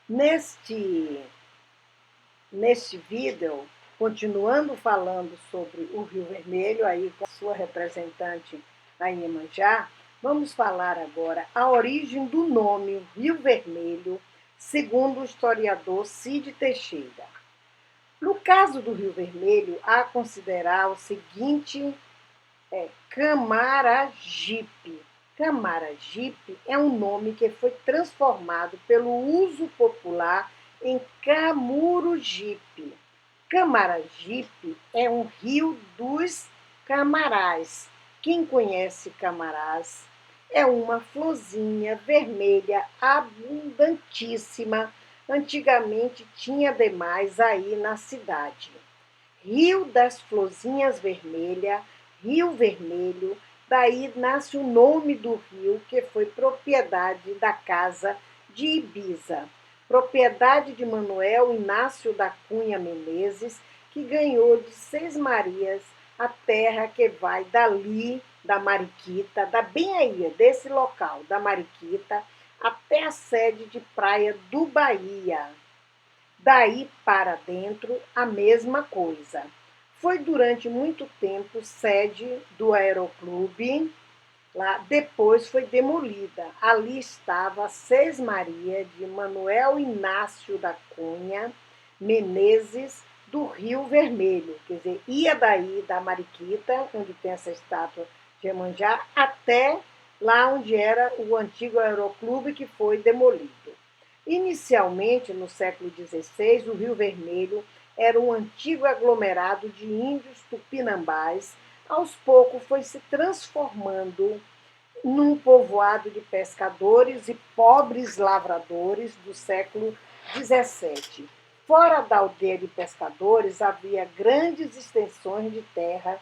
Neste, neste vídeo, continuando falando sobre o Rio Vermelho, aí com a sua representante, a Iemanjá, vamos falar agora a origem do nome Rio Vermelho, segundo o historiador Cid Teixeira. No caso do Rio Vermelho, há a considerar o seguinte Camaragipe. Camaragipe é um nome que foi transformado pelo uso popular em Camurugipe. Camaragipe é um rio dos Camarás. Quem conhece Camarás? É uma florzinha vermelha abundantíssima. Antigamente tinha demais aí na cidade. Rio das Florzinhas Vermelhas, Rio Vermelho, daí nasce o nome do rio, que foi propriedade da Casa de Ibiza, propriedade de Manuel Inácio da Cunha Menezes, que ganhou de Seis Marias a terra que vai dali, da Mariquita, da bem aí, desse local, da Mariquita, até a sede de praia do Bahia. Daí para dentro, a mesma coisa. Foi durante muito tempo sede do Aeroclube, lá depois foi demolida. Ali estava a Seis Maria de Manuel Inácio da Cunha Menezes do Rio Vermelho, quer dizer, ia daí da Mariquita, onde tem essa estátua de Iemanjá, até lá onde era o antigo Aeroclube que foi demolido. Inicialmente, no século XVI, o Rio Vermelho era um antigo aglomerado de índios tupinambás. Aos poucos foi se transformando num povoado de pescadores e pobres lavradores do século XVII. Fora da aldeia de pescadores havia grandes extensões de terra,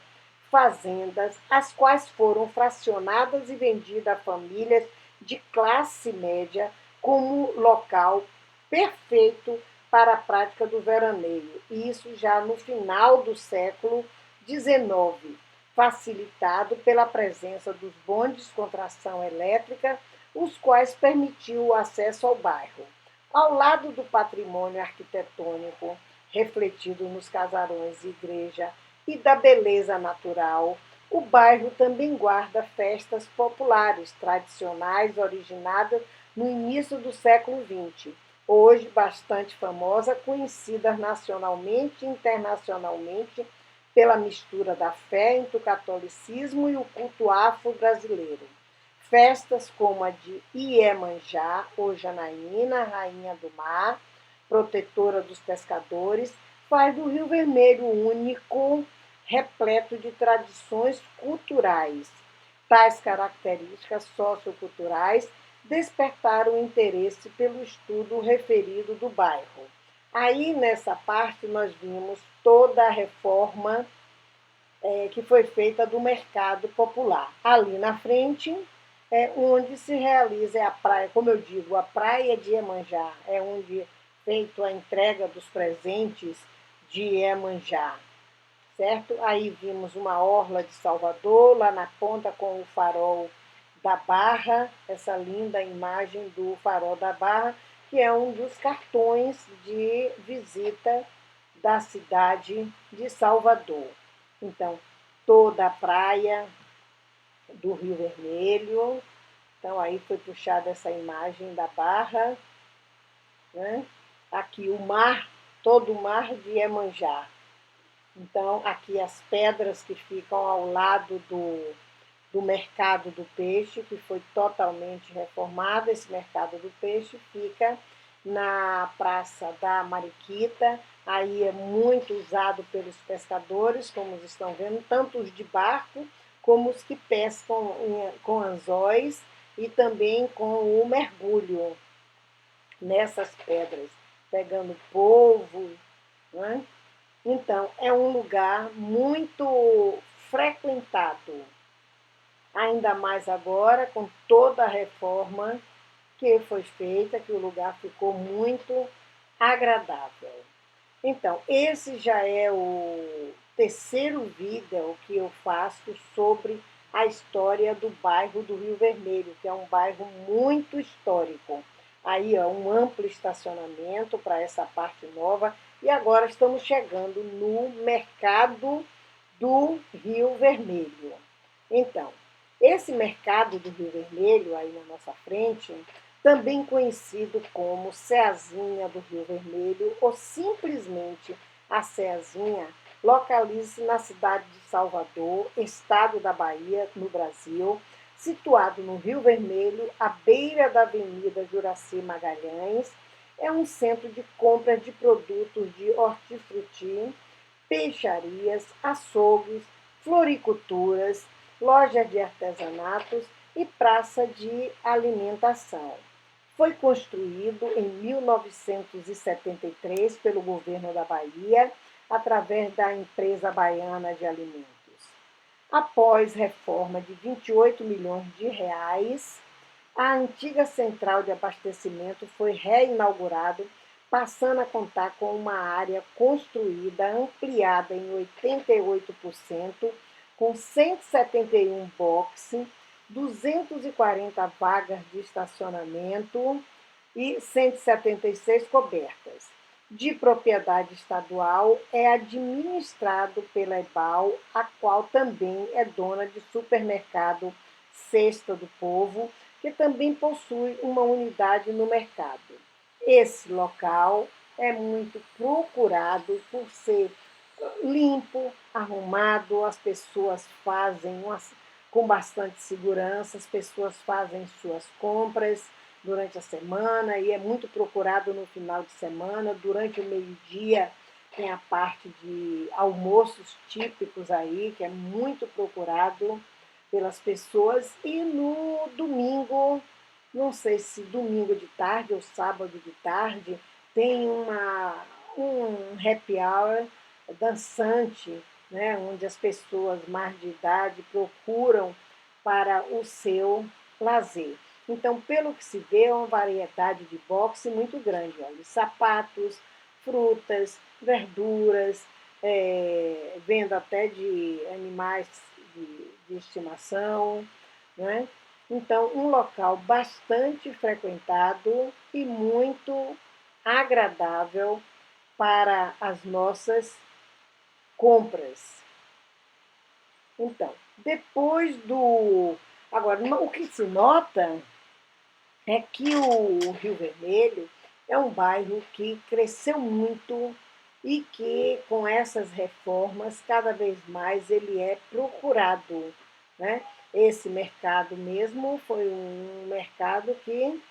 fazendas, as quais foram fracionadas e vendidas a famílias de classe média como local perfeito para a prática do veraneio. E isso já no final do século XIX, facilitado pela presença dos bondes com tração elétrica, os quais permitiam o acesso ao bairro. Ao lado do patrimônio arquitetônico refletido nos casarões e igreja e da beleza natural, o bairro também guarda festas populares tradicionais originadas no início do século XX, hoje bastante famosa, conhecidas nacionalmente e internacionalmente pela mistura da fé entre o catolicismo e o culto afro-brasileiro. Festas como a de Iemanjá, ou Janaína, rainha do mar, protetora dos pescadores, faz do Rio Vermelho único, repleto de tradições culturais. Tais características socioculturais despertaram o interesse pelo estudo referido do bairro. Aí, nessa parte, nós vimos toda a reforma que foi feita do mercado popular. Ali na frente é onde se realiza a praia, como eu digo, a praia de Iemanjá, é onde é feita a entrega dos presentes de Iemanjá, certo? Aí vimos uma orla de Salvador, lá na ponta com o farol da Barra, essa linda imagem do farol da Barra, que é um dos cartões de visita da cidade de Salvador. Então, toda a praia do Rio Vermelho. Então, aí foi puxada essa imagem da Barra, né? Aqui o mar, todo o mar de Iemanjá. Então, aqui as pedras que ficam ao lado do mercado do peixe, que foi totalmente reformado. Esse mercado do peixe fica na Praça da Mariquita. Aí é muito usado pelos pescadores, como vocês estão vendo, tanto os de barco como os que pescam com anzóis e também com o mergulho nessas pedras, pegando polvo, né? Então, é um lugar muito frequentado, ainda mais agora com toda a reforma que foi feita, que o lugar ficou muito agradável. Então, esse já é o terceiro vídeo que eu faço sobre a história do bairro do Rio Vermelho, que é um bairro muito histórico. aí um amplo estacionamento para essa parte nova. E agora estamos chegando no mercado do Rio Vermelho. Então, esse mercado do Rio Vermelho, aí na nossa frente, também conhecido como Ceazinha do Rio Vermelho ou simplesmente a Ceazinha, localiza-se na cidade de Salvador, estado da Bahia, no Brasil, situado no Rio Vermelho, à beira da Avenida Juraci Magalhães. É um centro de compra de produtos de hortifruti, peixarias, açougues, floriculturas, lojas de artesanatos e praça de alimentação. Foi construído em 1973 pelo governo da Bahia, através da Empresa Baiana de Alimentos. Após reforma de 28 milhões de reais, a antiga central de abastecimento foi reinaugurada, passando a contar com uma área construída, ampliada em 88%, com 171 boxes, 240 vagas de estacionamento e 176 cobertas. De propriedade estadual, é administrado pela EBAL, a qual também é dona de supermercado Cesta do Povo, que também possui uma unidade no mercado. Esse local é muito procurado por ser limpo, arrumado, as pessoas fazem com bastante segurança, as pessoas fazem suas compras durante a semana e é muito procurado no final de semana. Durante o meio-dia tem a parte de almoços típicos aí, que é muito procurado pelas pessoas. E no domingo, não sei se domingo de tarde ou sábado de tarde, tem um happy hour dançante, né, onde as pessoas mais de idade procuram para o seu lazer. Então, pelo que se vê, é uma variedade de boxe muito grande. Olha, sapatos, frutas, verduras, venda até de animais de estimação, né? Então, um local bastante frequentado e muito agradável para as nossas compras. Então, depois do. Agora, o que se nota é que o Rio Vermelho é um bairro que cresceu muito e que, com essas reformas, cada vez mais ele é procurado, né? Esse mercado mesmo foi um mercado que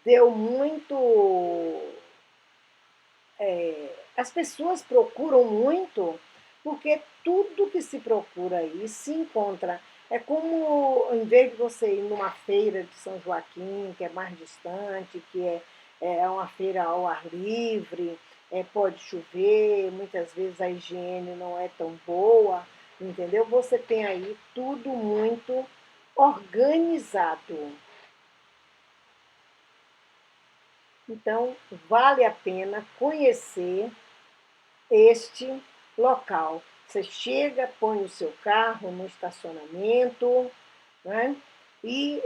deu muito. As pessoas procuram muito porque tudo que se procura aí se encontra. É como, em vez de você ir numa feira de São Joaquim, que é mais distante, é uma feira ao ar livre, pode chover, muitas vezes a higiene não é tão boa, entendeu? Você tem aí tudo muito organizado. Então, vale a pena conhecer este local. Você chega, põe o seu carro no estacionamento, né? E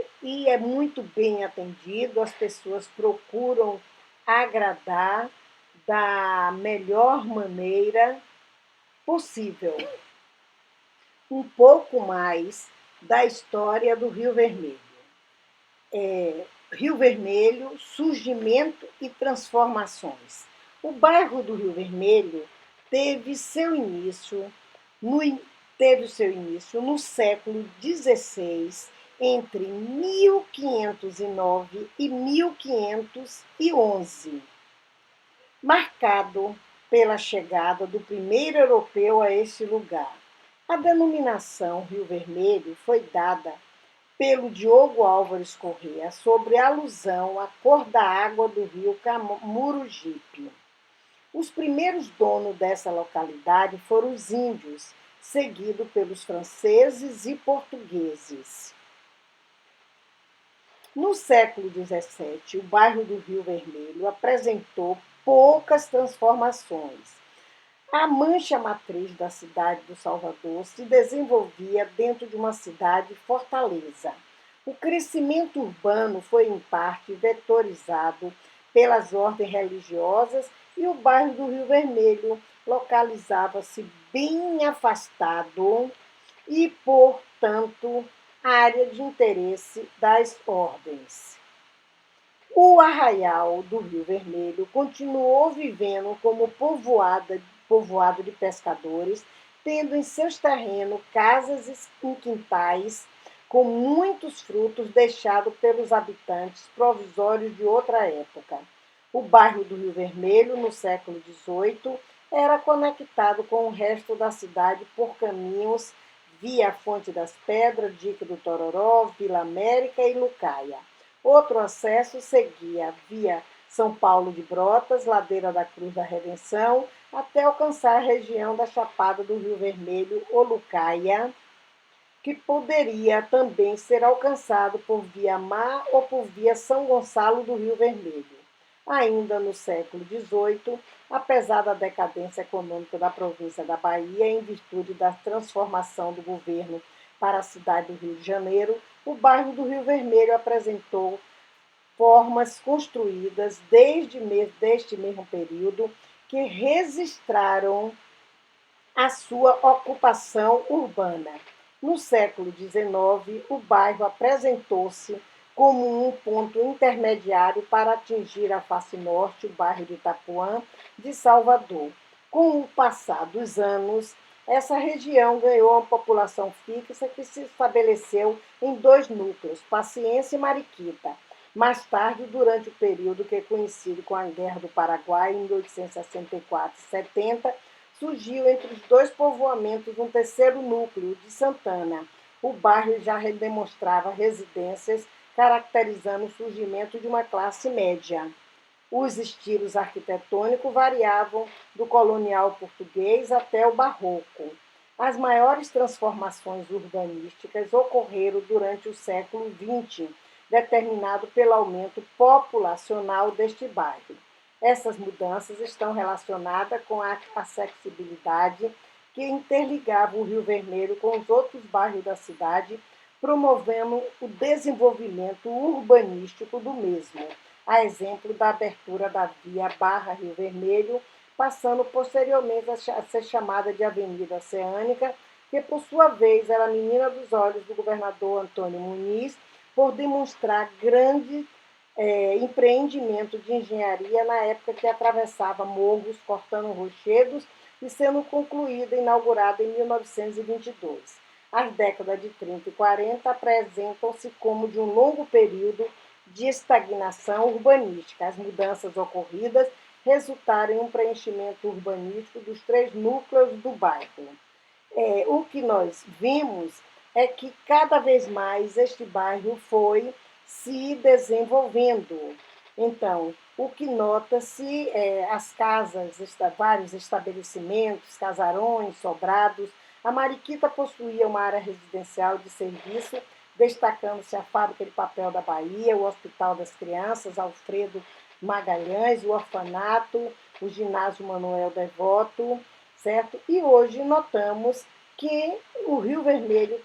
é muito bem atendido, as pessoas procuram agradar da melhor maneira possível. Um pouco mais da história do Rio Vermelho. Rio Vermelho, surgimento e transformações. O bairro do Rio Vermelho teve seu início no, teve seu início no século XVI, entre 1509 e 1511, marcado pela chegada do primeiro europeu a este lugar. A denominação Rio Vermelho foi dada pelo Diogo Álvares Corrêa sobre alusão à cor da água do rio Camurugipe. Os primeiros donos dessa localidade foram os índios, seguido pelos franceses e portugueses. No século XVII, o bairro do Rio Vermelho apresentou poucas transformações. A mancha matriz da cidade do Salvador se desenvolvia dentro de uma cidade fortaleza. O crescimento urbano foi, em parte, vetorizado pelas ordens religiosas e o bairro do Rio Vermelho localizava-se bem afastado e, portanto, área de interesse das ordens. O arraial do Rio Vermelho continuou vivendo como povoado de pescadores, tendo em seus terrenos casas e quintais com muitos frutos deixados pelos habitantes provisórios de outra época. O bairro do Rio Vermelho, no século XVIII, era conectado com o resto da cidade por caminhos via Fonte das Pedras, Dique do Tororó, Vila América e Lucaia. Outro acesso seguia via São Paulo de Brotas, Ladeira da Cruz da Redenção, até alcançar a região da Chapada do Rio Vermelho ou Lucaia, que poderia também ser alcançado por via mar ou por via São Gonçalo do Rio Vermelho. Ainda no século XVIII, apesar da decadência econômica da província da Bahia, em virtude da transformação do governo para a cidade do Rio de Janeiro, o bairro do Rio Vermelho apresentou formas construídas deste mesmo período que registraram a sua ocupação urbana. No século XIX, o bairro apresentou-se como um ponto intermediário para atingir a face norte, o bairro de Itapuã, de Salvador. Com o passar dos anos, essa região ganhou uma população fixa que se estabeleceu em dois núcleos, Paciência e Mariquita. Mais tarde, durante o período que é conhecido como a Guerra do Paraguai, em 1864 e 70, surgiu entre os dois povoamentos um terceiro núcleo, de Santana. O bairro já demonstrava residências, caracterizando o surgimento de uma classe média. Os estilos arquitetônicos variavam do colonial português até o barroco. As maiores transformações urbanísticas ocorreram durante o século XX, determinado pelo aumento populacional deste bairro. Essas mudanças estão relacionadas com a acessibilidade que interligava o Rio Vermelho com os outros bairros da cidade, promovendo o desenvolvimento urbanístico do mesmo, a exemplo da abertura da via Barra-Rio Vermelho, passando posteriormente a ser chamada de Avenida Oceânica, que por sua vez era a menina dos olhos do governador Antônio Muniz, por demonstrar grande empreendimento de engenharia na época que atravessava morros, cortando rochedos e sendo concluída e inaugurada em 1922. As décadas de 30 e 40 apresentam-se como de um longo período de estagnação urbanística. As mudanças ocorridas resultaram em um preenchimento urbanístico dos três núcleos do bairro. O que nós vimos é que cada vez mais este bairro foi se desenvolvendo. Então, o que nota-se as casas, vários estabelecimentos, casarões, sobrados. A Mariquita possuía uma área residencial de serviço, destacando-se a Fábrica de Papel da Bahia, o Hospital das Crianças, Alfredo Magalhães, o orfanato, o Ginásio Manuel Devoto, certo? E hoje notamos que o Rio Vermelho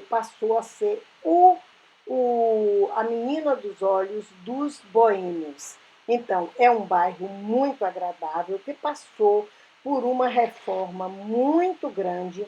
passou a ser a menina dos olhos dos boêmios. Então, é um bairro muito agradável que passou por uma reforma muito grande.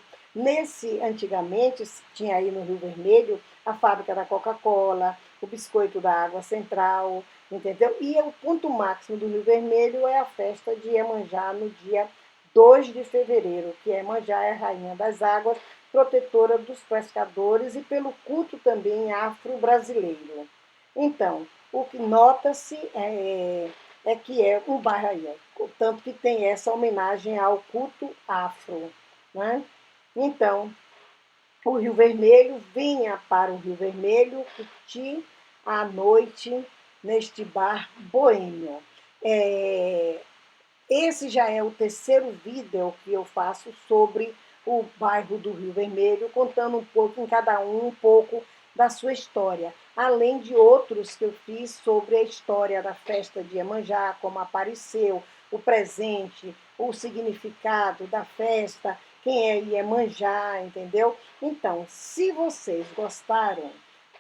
Antigamente, tinha aí no Rio Vermelho a fábrica da Coca-Cola, o biscoito da Água Central, entendeu? E o ponto máximo do Rio Vermelho é a festa de Iemanjá no dia 2 de fevereiro, que Iemanjá é a rainha das águas, protetora dos pescadores e pelo culto também afro-brasileiro. Então, o que nota-se é que é um bairro aí, tanto que tem essa homenagem ao culto afro. Né? Então, o Rio Vermelho, vinha para o Rio Vermelho curtir a noite neste bar boêmio. Esse já é o terceiro vídeo que eu faço sobre o bairro do Rio Vermelho, contando um pouco em cada um pouco da sua história, além de outros que eu fiz sobre a história da festa de Iemanjá, como apareceu, o presente, o significado da festa, quem é Iemanjá, entendeu? Então, se vocês gostaram,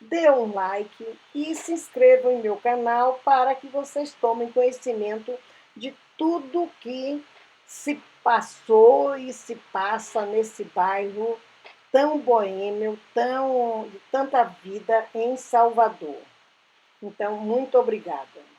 dê um like e se inscrevam em meu canal para que vocês tomem conhecimento de tudo que se passou e se passa nesse bairro tão boêmio, de tanta vida em Salvador. Então, muito obrigada.